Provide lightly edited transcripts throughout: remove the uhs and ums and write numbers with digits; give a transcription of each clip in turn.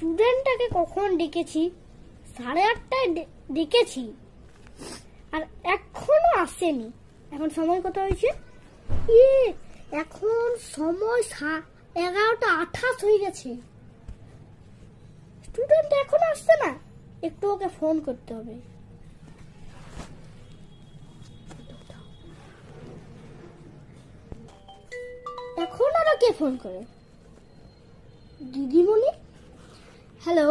স্টুডেন্টটাকে কখন ডেকেছি? 8:30টায় ডেকেছি আর এখনো আসেনি। এখন সময় কত হয়েছে? এখন সময় 11:28 হয়ে গেছে। স্টুডেন্ট এখনো আসছে না। একটু ওকে ফোন করতে হবে। এখন আর কে ফোন করে? দিদিমণি। হ্যালো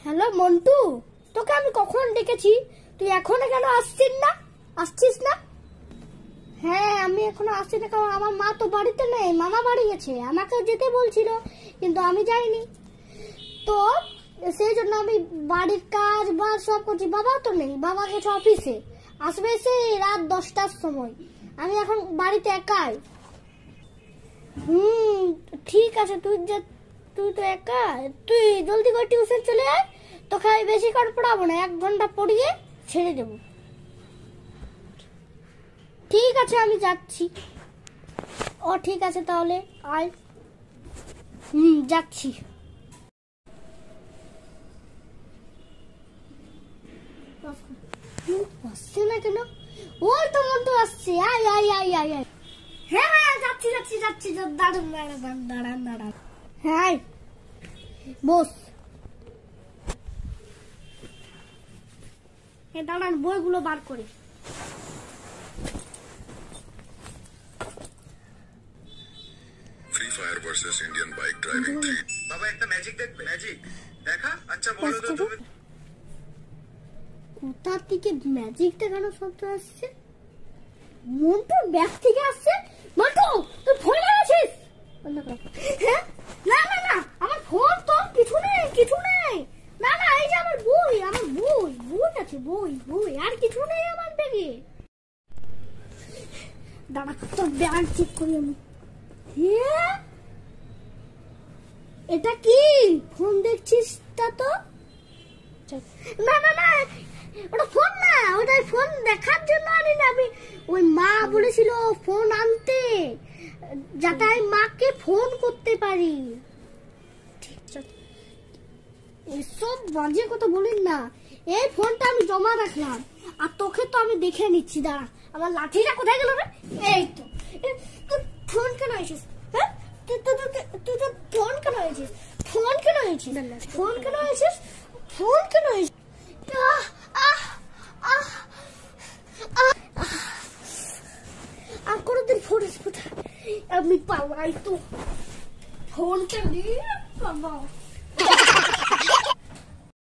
হ্যালো মন্টু, তোকে আমি কখন ডেকেছি, তুই এখনো কেন আসছিস না? হ্যাঁ, আমি এখনো আসছি না কারণ আমার মা তো বাড়িতে নেই, মামা বাড়ি গেছে। আমাকে যেতে বলছিল কিন্তু আমি যাইনি, তো সেই জন্য আমি বাড়ির কাজ সব করছি। বাবা তো নেই, বাবা গেছে অফিসে, আসবে সে রাত 10টার সময়। আমি এখন বাড়িতে একাই। ঠিক আছে, তুই তো একা, তুই জলদি করে টিউশন চলে আয়। তোকে আমি বেশিক্ষণ পড়াবো না, 1 ঘন্টা পড়িয়ে ছেড়ে দেবো। ঠিক আছে, আমি যাচ্ছি। ও ঠিক আছে, তাহলে আয়। যাচ্ছি। আসছে না কেন? ওই তো মন্টু আসছে। আয় আয় আয় আয় আয়। হ্যাঁ, যাচ্ছি। দাঁড়ান। হ্যাঁ, বস। দাঁড়ান, বইগুলো বার করে। Free fire versus Indian bike driving 3। বাবা একটা ম্যাজিক দেখবে? ম্যাজিক দেখা? আচ্ছা বলো তো তুমি। কোথা থেকে ম্যাজিক দেখানো শব্দ আসছে? মন্টুর ব্যাগ থেকে আসছে। মন্টু, তুই ফোন করেছিস? হ্যাঁ, না, আমার ফোন তো কিছু নেই। না, এই যে আমার বই আছে, বই আর কিছু নেই আমার ব্যাগে। দাঁড়া, তোর ব্যাগ চেক করি আমি। এটা কি ফোন দেখছিস? তা তো না, ওটা ফোন না, ওটা ফোন দেখার জন্য আনি না আমি। ওই মা বলেছিল ফোন আনতে, যাতে আমি মাকে ফোন করতে পারি। এসব বাজে কথা বলিস না। এই ফোনটা আমি জমা রাখলাম, আর তোকে তো আমি দেখে নিচ্ছি। দাঁড়া, আমার লাঠিটা কোথায় গেল রে? এই তো। তুই ফোন কেন এসেছিস? হ্যাঁ, তুই ফোন কেন এসেছিস? আর কোনদিন ফোন আমি পাওয়াই তো ফোনটা নিয়ে পাবো।